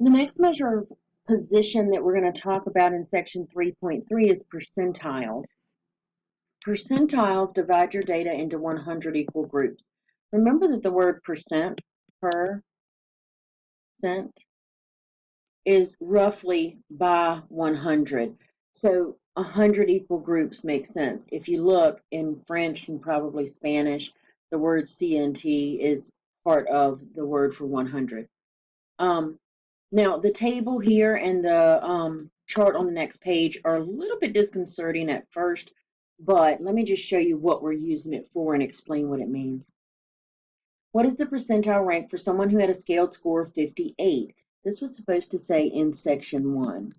The next measure of position that we're going to talk about in section 3.3 is percentiles. Percentiles divide your data into 100 equal groups. Remember that the word percent, per, cent, is roughly by 100. So 100 equal groups makes sense. If you look in French and probably Spanish, the word CNT is part of the word for 100. Now, the table here and the chart on the next page are a little bit disconcerting at first, but let me just show you what we're using it for and explain what it means. What is the percentile rank for someone who had a scaled score of 58? This was supposed to say in section 1.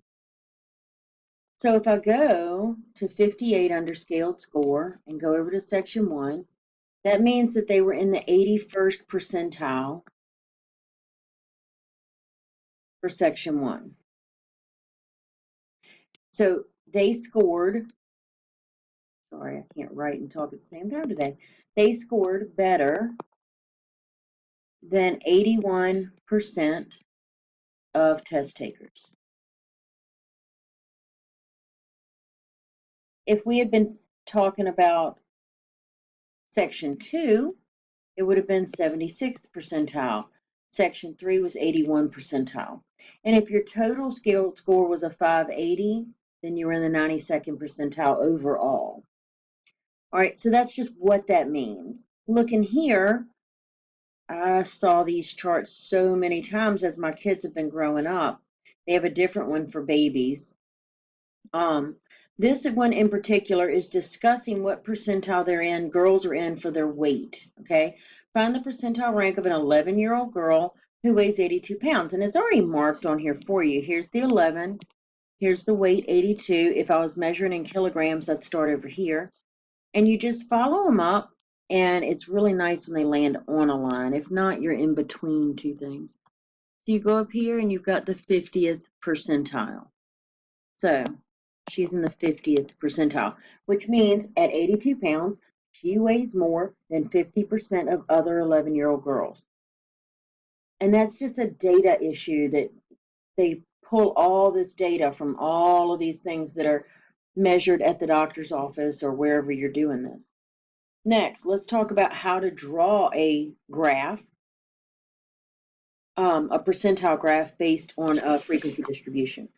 So if I go to 58 under scaled score and go over to section 1, that means that they were in the 81st percentile for section 1. So they scored, sorry, I can't write and talk at the same time today. They scored better than 81% of test takers. If we had been talking about section 2, it would have been 76th percentile. Section 3 was 81 percentile. And if your total scaled score was a 580, then you were in the 92nd percentile overall. All right, so that's just what that means. Looking here, I saw these charts so many times as my kids have been growing up. They have a different one for babies. This one in particular is discussing what percentile they're in, girls are in for their weight, okay? Find the percentile rank of an 11-year-old girl who weighs 82 pounds. And it's already marked on here for you. Here's the 11. Here's the weight, 82. If I was measuring in kilograms, I'd start over here. And you just follow them up. And it's really nice when they land on a line. If not, you're in between two things. So you go up here and you've got the 50th percentile. So she's in the 50th percentile, which means at 82 pounds, she weighs more than 50% of other 11-year-old girls. And that's just a data issue that they pull all this data from all of these things that are measured at the doctor's office or wherever you're doing this. Next, let's talk about how to draw a graph, a percentile graph based on a frequency distribution.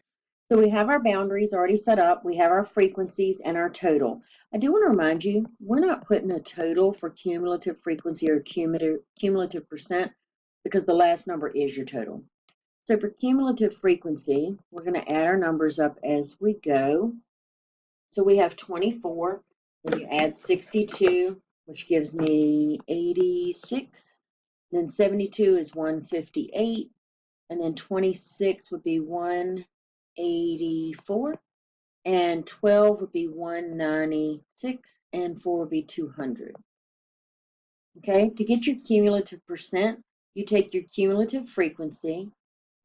So we have our boundaries already set up. We have our frequencies and our total. I do want to remind you, we're not putting a total for cumulative frequency or cumulative percent because the last number is your total. So for cumulative frequency, we're going to add our numbers up as we go. So we have 24, then you add 62, which gives me 86. Then 72 is 158, and then 26 would be 184, and 12 would be 196, and 4 would be 200. Okay, to get your cumulative percent, you take your cumulative frequency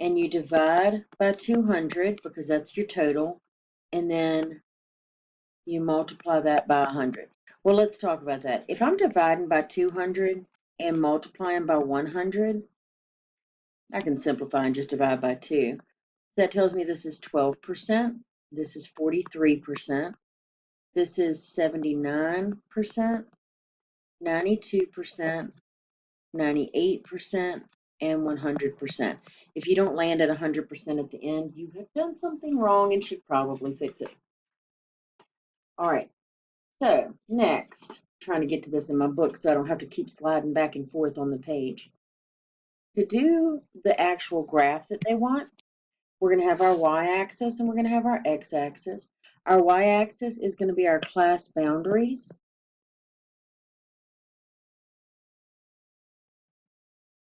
and you divide by 200 because that's your total, and then you multiply that by 100. Well, let's talk about that. If I'm dividing by 200 and multiplying by 100, I can simplify and just divide by 2. That tells me this is 12%, this is 43%, this is 79%, 92%, 98%, and 100%. If you don't land at 100% at the end, you have done something wrong and should probably fix it. All right, so next, I'm trying to get to this in my book so I don't have to keep sliding back and forth on the page. To do the actual graph that they want, we're going to have our y-axis and we're going to have our x-axis. Our y-axis is going to be our class boundaries.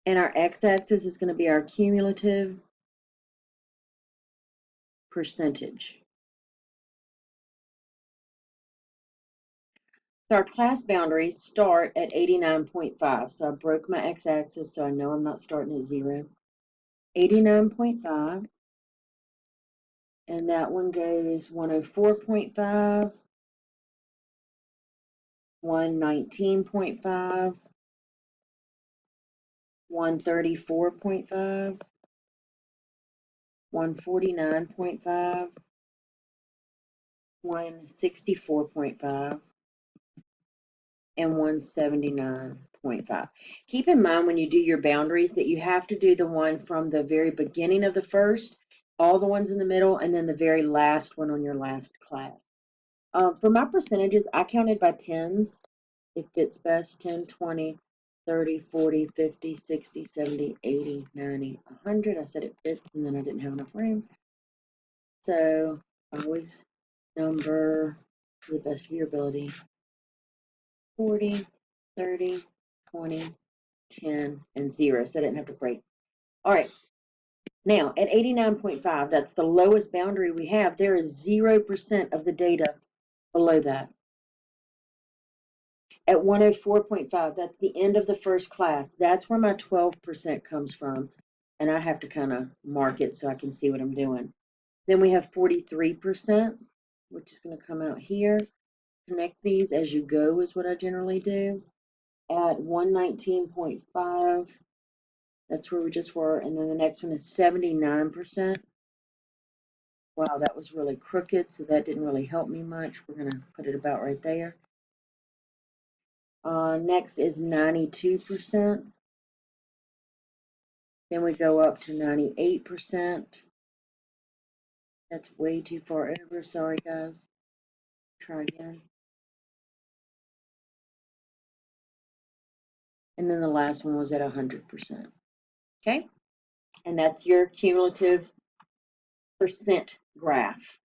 And our x-axis is going to be our cumulative percentage. So our class boundaries start at 89.5. So I broke my x-axis so I know I'm not starting at 0. 89.5. And that one goes 104.5, 119.5, 134.5, 149.5, 164.5, and 179.5. Keep in mind when you do your boundaries that you have to do the one from the very beginning of the first, all the ones in the middle, and then the very last one on your last class. For my percentages, I counted by tens. It fits best 10, 20, 30, 40, 50, 60, 70, 80, 90, 100. I said it fits, and then I didn't have enough room. So I always number to the best of your ability 40, 30, 20, 10, and 0. So I didn't have to break. All right. Now, at 89.5, that's the lowest boundary we have. There is 0% of the data below that. At 104.5, that's the end of the first class. That's where my 12% comes from. And I have to kind of mark it so I can see what I'm doing. Then we have 43%, which is going to come out here. Connect these as you go is what I generally do. At 119.5, that's where we just were. And then the next one is 79%. Wow, that was really crooked, so that didn't really help me much. We're going to put it about right there. Next is 92%. Then we go up to 98%. That's way too far over. Sorry, guys. Try again. And then the last one was at 100%. Okay? And that's your cumulative percent graph.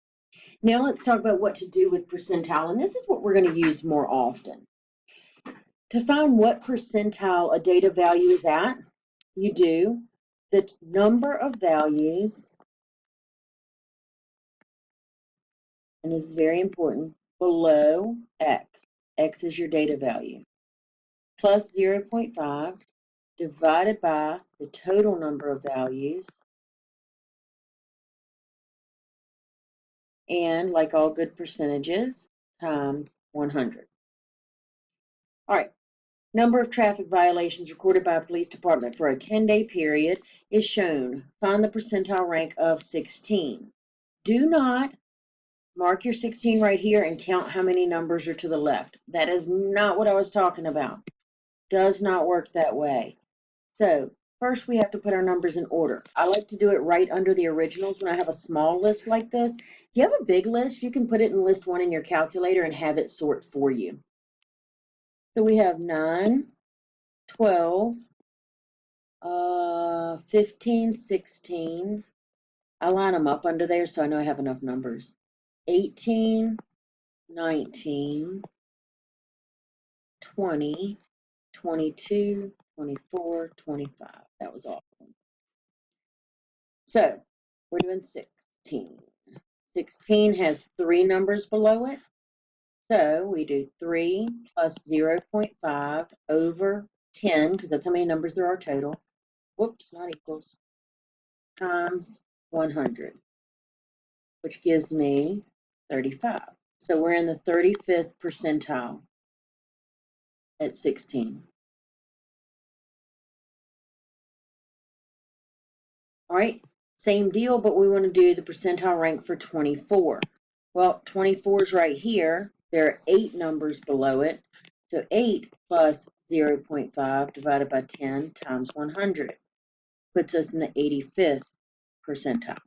Now let's talk about what to do with percentile. And this is what we're going to use more often. To find what percentile a data value is at, you do the number of values, and this is very important, below x. X is your data value. Plus 0.5 divided by the total number of values. And like all good percentages, times 100. All right. Number of traffic violations recorded by a police department for a 10-day period is shown. Find the percentile rank of 16. Do not mark your 16 right here and count how many numbers are to the left. That is not what I was talking about. Does not work that way. So first we have to put our numbers in order. I like to do it right under the originals when I have a small list like this. If you have a big list, you can put it in list 1 in your calculator and have it sort for you. So we have 9, 12, 15, 16. I line them up under there so I know I have enough numbers. 18, 19, 20, 22, 24, 25. That was awesome. So we're doing 16. 16 has 3 numbers below it. So we do 3 plus 0.5 over 10, because that's how many numbers there are total. Whoops, not equals. Times 100, which gives me 35. So we're in the 35th percentile at 16. All right, same deal, but we want to do the percentile rank for 24. Well, 24 is right here. There are 8 numbers below it. So 8 plus 0.5 divided by 10 times 100 puts us in the 85th percentile.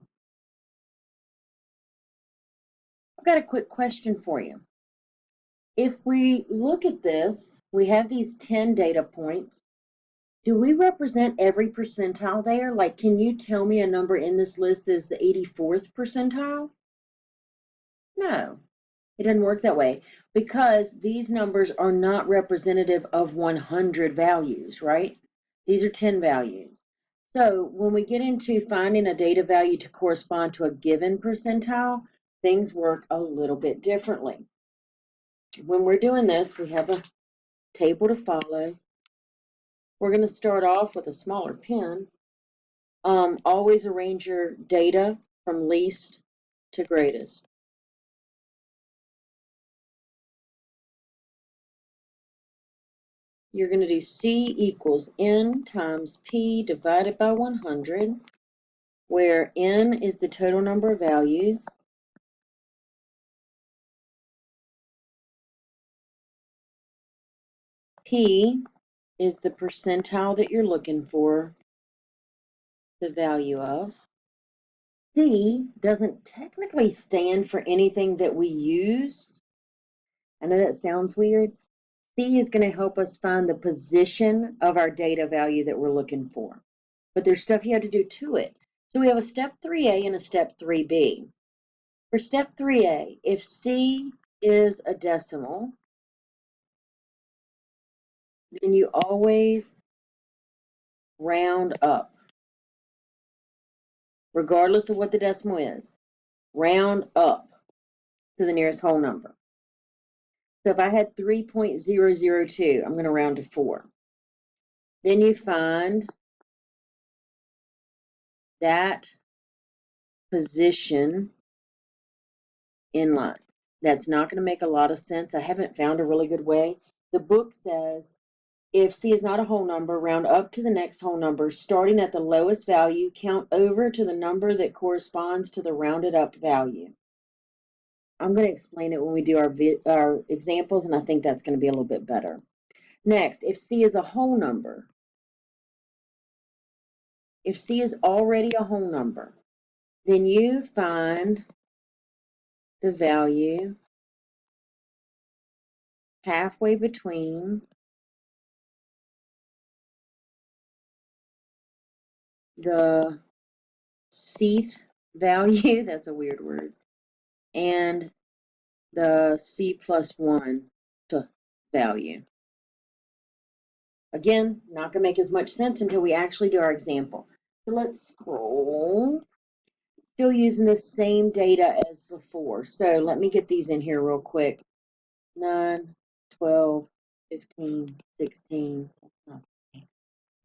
I've got a quick question for you. If we look at this, we have these 10 data points. Do we represent every percentile there? Like, can you tell me a number in this list is the 84th percentile? No, it doesn't work that way because these numbers are not representative of 100 values, right? These are 10 values. So when we get into finding a data value to correspond to a given percentile, things work a little bit differently. When we're doing this, we have a table to follow. We're going to start off with a smaller pen. Always arrange your data from least to greatest. You're going to do C equals N times P divided by 100. where N is the total number of values, P is the percentile that you're looking for the value of. C doesn't technically stand for anything that we use. I know that sounds weird. C is going to help us find the position of our data value that we're looking for. But there's stuff you have to do to it. So we have a step 3A and a step 3B. For step 3A, if C is a decimal, then you always round up, regardless of what the decimal is. Round up to the nearest whole number. So if I had 3.002, I'm going to round to 4. Then you find that position in line. That's not going to make a lot of sense. I haven't found a really good way. The book says if C is not a whole number, round up to the next whole number, starting at the lowest value, count over to the number that corresponds to the rounded up value. I'm going to explain it when we do our examples, and I think that's going to be a little bit better. Next, if C is a whole number, if C is already a whole number, then you find the value halfway between the Cth value, that's a weird word, and the C plus 1 value. Again, not going to make as much sense until we actually do our example. So let's scroll. Still using the same data as before. So let me get these in here real quick. 9, 12, 15, 16,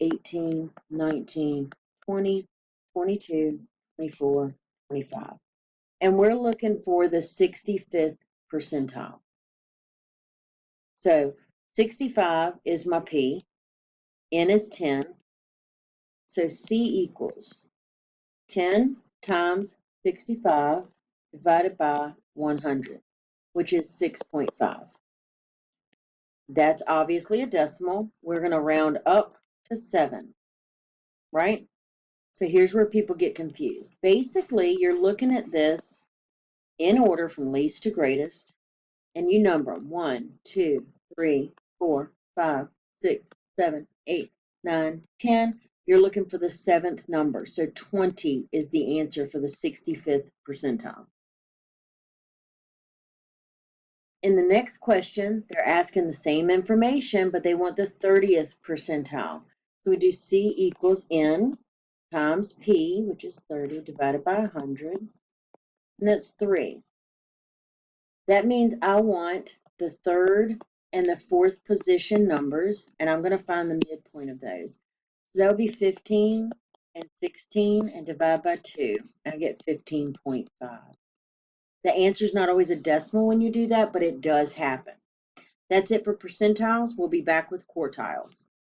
18, 19, 20, 22, 24, 25. And we're looking for the 65th percentile. So 65 is my P. N is 10. So C equals 10 times 65 divided by 100, which is 6.5. That's obviously a decimal. We're going to round up to 7, right? So here's where people get confused. Basically, you're looking at this in order from least to greatest, and you number 1, 2, 3, 4, 5, 6, 7, 8, 9, 10. You're looking for the 7th number. So 20 is the answer for the 65th percentile. In the next question, they're asking the same information, but they want the 30th percentile. So we do C equals N times P, which is 30 divided by 100, and that's 3. That means I want the 3rd and the 4th position numbers, and I'm going to find the midpoint of those. So that would be 15 and 16 and divide by 2, and I get 15.5. The answer is not always a decimal when you do that, but it does happen. That's it for percentiles. We'll be back with quartiles.